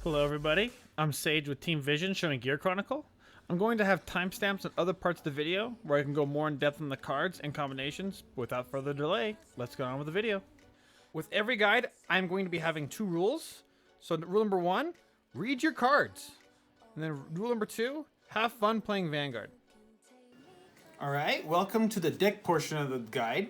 Hello everybody, I'm Sage with Team Vision showing Gear Chronicle. I'm going to have timestamps in other parts of the video where I can go more in depth on the cards and combinations. Without further delay, let's get on with the video. With every guide, I'm going to be having two rules. So rule number one, read your cards. And then rule number two, have fun playing Vanguard. Alright, welcome to the deck portion of the guide.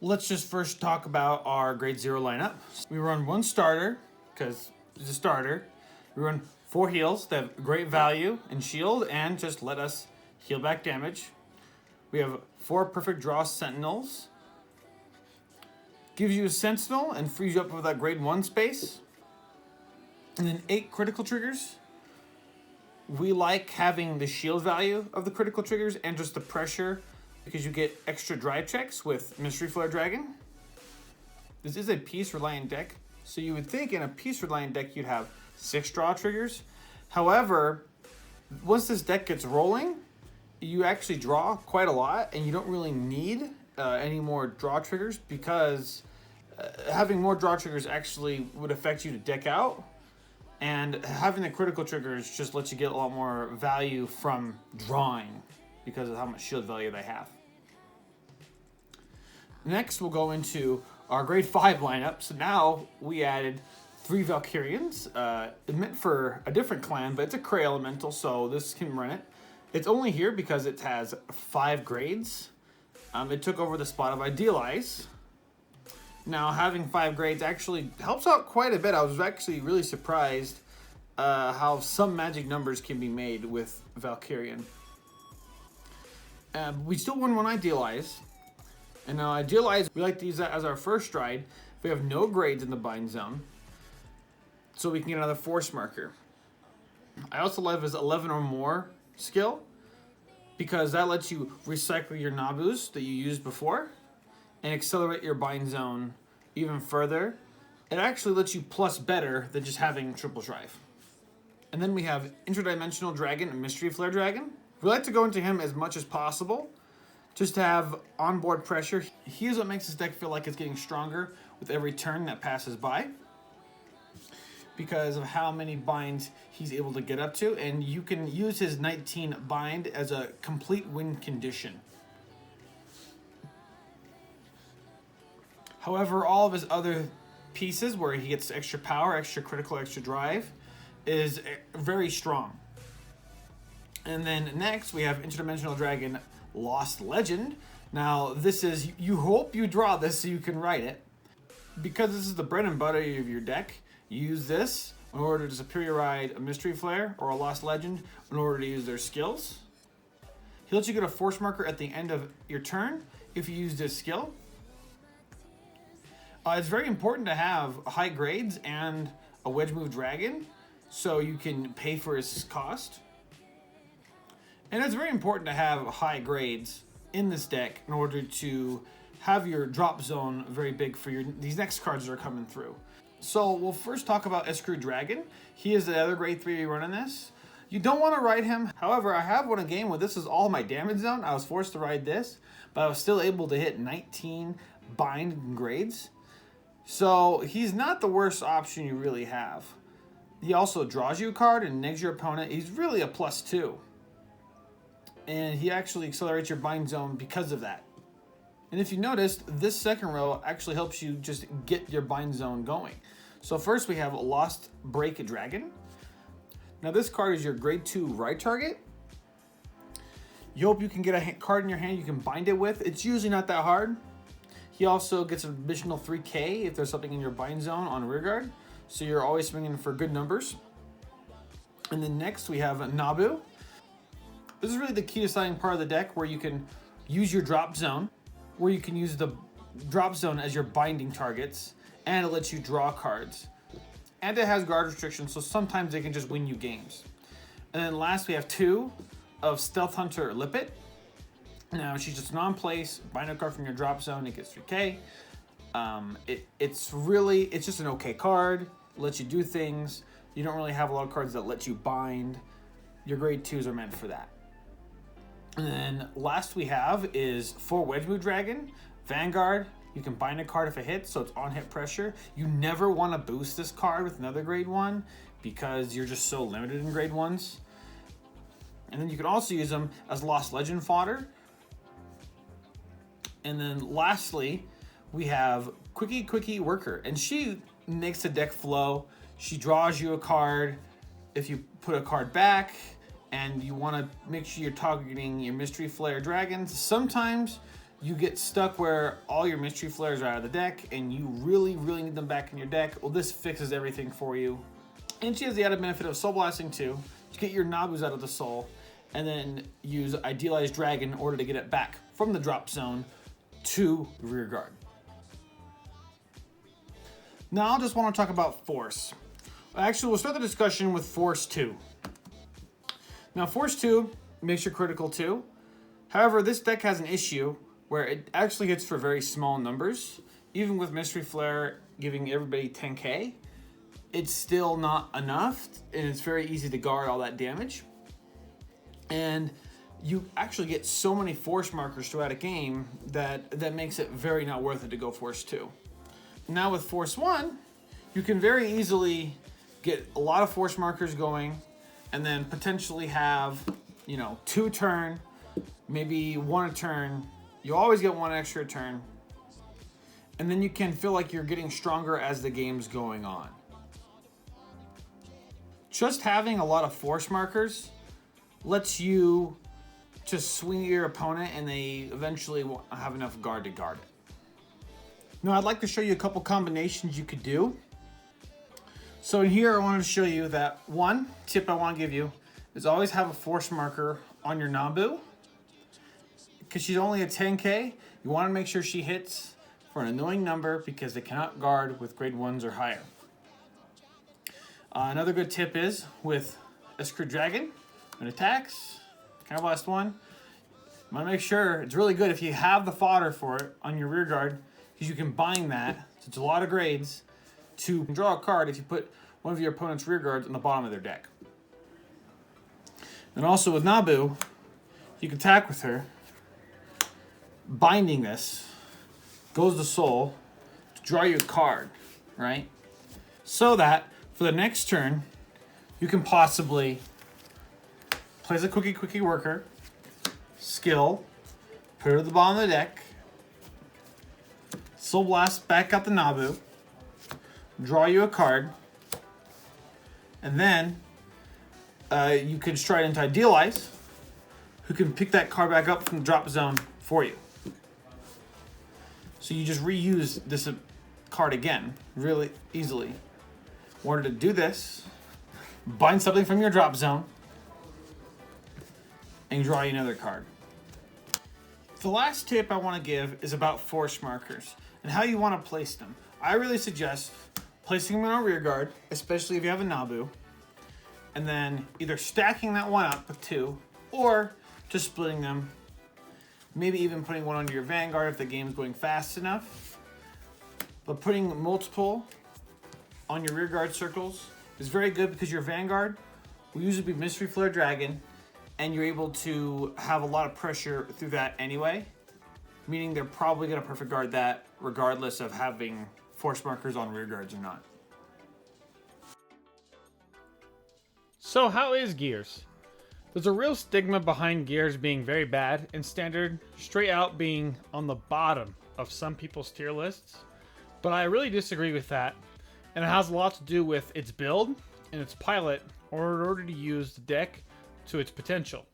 Let's just first talk about our grade 0 lineup. We run one starter, because it's a starter. We run 4 heals that have great value and shield, and just let us heal back damage. We have 4 perfect draw sentinels. Gives you a sentinel and frees you up with that grade 1 space. And then 8 critical triggers. We like having the shield value of the critical triggers and just the pressure because you get extra drive checks with Mystery Flare Dragon. This is a piece reliant deck, so you would think in a piece reliant deck you'd have 6 draw triggers. However, once this deck gets rolling, you actually draw quite a lot and you don't really need any more draw triggers because having more draw triggers actually would affect you to deck out. And having the critical triggers just lets you get a lot more value from drawing because of how much shield value they have. Next, we'll go into our grade 5 lineup. So now we added 3 Valkyrians. Meant for a different clan, but it's a Cray Elemental, so this can run it. It's only here because it has 5 grades. It took over the spot of Idealize. Now, having 5 grades actually helps out quite a bit. I was actually really surprised how some magic numbers can be made with Valkyrian. We still won one Idealize. And now Idealize, we like to use that as our first stride. We have no grades in the bind zone, so we can get another force marker. I also love his 11 or more skill, because that lets you recycle your Nabus that you used before and accelerate your bind zone even further. It actually lets you plus better than just having triple drive. And then we have Interdimensional Dragon and Mystery Flare Dragon. We like to go into him as much as possible, just to have onboard pressure. He is what makes this deck feel like it's getting stronger with every turn that passes by, because of how many binds he's able to get up to, and you can use his 19 bind as a complete win condition. However, all of his other pieces where he gets extra power, extra critical, extra drive is very strong. And then next we have Interdimensional Dragon Lost Legend. Now this is, you hope you draw this so you can write it. Because this is the bread and butter of your deck, you use this in order to superior ride a Mystery Flare or a Lost Legend in order to use their skills. He lets you get a force marker at the end of your turn if you use this skill. It's very important to have high grades and a Wedge Move Dragon so you can pay for his cost. And it's very important to have high grades in this deck in order to have your drop zone very big for these next cards that are coming through. So we'll first talk about Escrew Dragon. He is the other grade 3 running this. You don't want to ride him. However, I have won a game where this is all my damage zone. I was forced to ride this, but I was still able to hit 19 bind grades. So he's not the worst option you really have. He also draws you a card and negs your opponent. He's really a +2. And he actually accelerates your bind zone because of that. And if you noticed, this second row actually helps you just get your bind zone going. So first we have Lost Break Dragon. Now this card is your grade 2 right target. You hope you can get a card in your hand you can bind it with. It's usually not that hard. He also gets an additional 3k if there's something in your bind zone on rearguard. So you're always swinging for good numbers. And then next we have Nabu. This is really the key deciding part of the deck where you can use your drop zone, where you can use the drop zone as your binding targets, and it lets you draw cards. And it has guard restrictions, so sometimes they can just win you games. And then last we have 2 of Stealth Hunter Lippet. Now she's just non-place, bind a card from your drop zone, it gets 3k. It's just an okay card, it lets you do things. You don't really have a lot of cards that let you bind. Your grade 2s are meant for that. And then last we have is 4 Wedge Move Dragon, Vanguard, You can bind a card if it hits, so it's on hit pressure. You never want to boost this card with another grade 1 because you're just so limited in grade 1s. And then you can also use them as Lost Legend fodder. And then lastly, we have Quickie Worker, and she makes the deck flow. She draws you a card if you put a card back, and you want to make sure you're targeting your Mystery Flare dragons. Sometimes you get stuck where all your Mystery Flares are out of the deck, and you really need them back in your deck. Well, this fixes everything for you. And she has the added benefit of Soul Blasting too, to get your Nabus out of the soul, and then use Idealized Dragon in order to get it back from the drop zone to rear guard. Now I just want to talk about Force. Actually, we'll start the discussion with Force 2. Now Force 2 makes your critical 2. However, this deck has an issue where it actually hits for very small numbers. Even with Mystery Flare giving everybody 10k, it's still not enough, and it's very easy to guard all that damage. And you actually get so many force markers throughout a game that makes it very not worth it to go Force 2. Now with Force 1, you can very easily get a lot of force markers going, and then potentially have, 2 turn, maybe 1 a turn. You always get 1 extra turn. And then you can feel like you're getting stronger as the game's going on. Just having a lot of force markers lets you just swing your opponent, and they eventually won't have enough guard to guard it. Now I'd like to show you a couple combinations you could do. So in here I wanted to show you that one tip I want to give you is always have a force marker on your Nabu. Because she's only a 10k, you want to make sure she hits for an annoying number because they cannot guard with grade 1s or higher. Another good tip is with Escrew Dragon, when it attacks, kind of last one, you want to make sure it's really good if you have the fodder for it on your rear guard, because you can bind that, so it's a lot of grades, to draw a card if you put one of your opponent's rear guards on the bottom of their deck. And also with Nabu, you can attack with her, binding this, goes to soul, to draw you a card, right? So that for the next turn, you can possibly place a Quickie Worker, skill, put her at the bottom of the deck, Soul Blast back out the Nabu, draw you a card, and then you can stride into Idealize, who can pick that card back up from the drop zone for you. So you just reuse this card again really easily. In order to do this, bind something from your drop zone, and draw you another card. The last tip I want to give is about force markers and how you want to place them. I really suggest placing them in a rear guard, especially if you have a Nabu, and then either stacking that one up with 2, or just splitting them. Maybe even putting one under your Vanguard if the game's going fast enough. But putting multiple on your rear guard circles is very good because your Vanguard will usually be Mystery Flare Dragon, and you're able to have a lot of pressure through that anyway, meaning they're probably going to perfect guard that regardless of having force markers on rear guards or not. So how is Gears? There's a real stigma behind Gears being very bad, and Standard straight out being on the bottom of some people's tier lists, but I really disagree with that, and it has a lot to do with its build and its pilot in order to use the deck to its potential.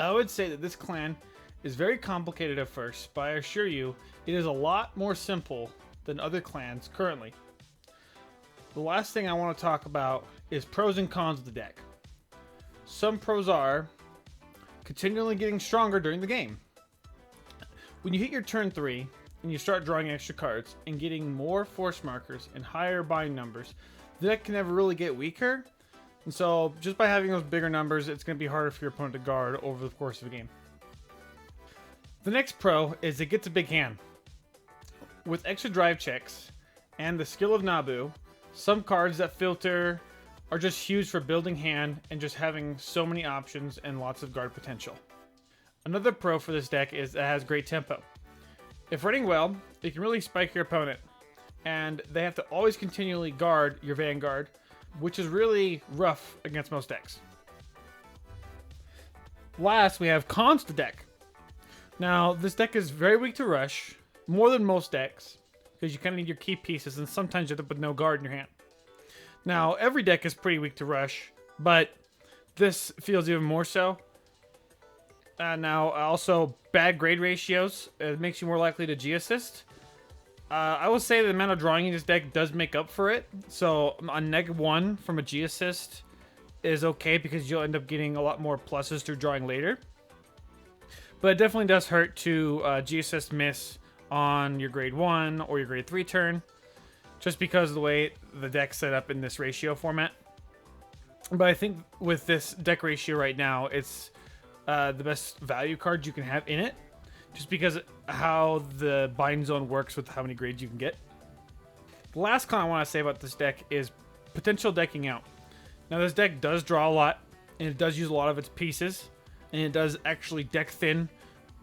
I would say that this clan is very complicated at first, but I assure you it is a lot more simple than other clans currently. The last thing I want to talk about is pros and cons of the deck. Some pros are continually getting stronger during the game. When you hit your turn 3 and you start drawing extra cards and getting more force markers and higher bind numbers, the deck can never really get weaker. And so just by having those bigger numbers, it's going to be harder for your opponent to guard over the course of the game. The next pro is it gets a big hand. With extra drive checks and the skill of Nabu, some cards that filter are just huge for building hand and just having so many options and lots of guard potential. Another pro for this deck is it has great tempo. If running well, it can really spike your opponent, and they have to always continually guard your Vanguard, which is really rough against most decks. Last, we have cons to deck. Now, this deck is very weak to rush, more than most decks, because you kind of need your key pieces, and sometimes you have to put no guard in your hand. Now, every deck is pretty weak to rush, but this feels even more so. Now, also, bad grade ratios. It makes you more likely to G-assist. I will say the amount of drawing in this deck does make up for it. So, a -1 from a G-assist is okay because you'll end up getting a lot more pluses through drawing later. But it definitely does hurt to G-assist miss on your grade 1 or your grade 3 turn, just because of the way the deck's set up in this ratio format. But I think with this deck ratio right now, it's the best value card you can have in it, just because how the bind zone works with how many grades you can get. The last con I want to say about this deck is potential decking out. Now, this deck does draw a lot, and it does use a lot of its pieces, and it does actually deck thin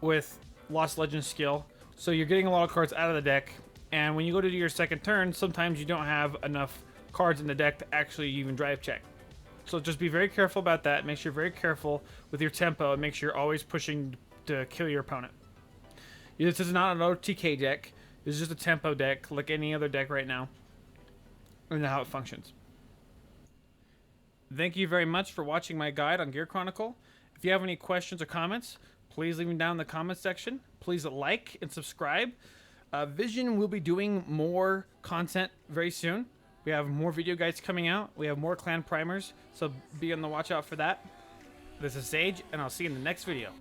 with Lost Legend skill. So you're getting a lot of cards out of the deck, and when you go to do your second turn, sometimes you don't have enough cards in the deck to actually even drive check. So just be very careful about that. Make sure you're very careful with your tempo, and make sure you're always pushing to kill your opponent. This is not an OTK deck. This is just a tempo deck, like any other deck right now, and how it functions. Thank you very much for watching my guide on Gear Chronicle. If you have any questions or comments, please leave them down in the comments section. Please like and subscribe. Vision will be doing more content very soon. We have more video guides coming out. We have more clan primers, so be on the watch out for that. This is Sage, and I'll see you in the next video.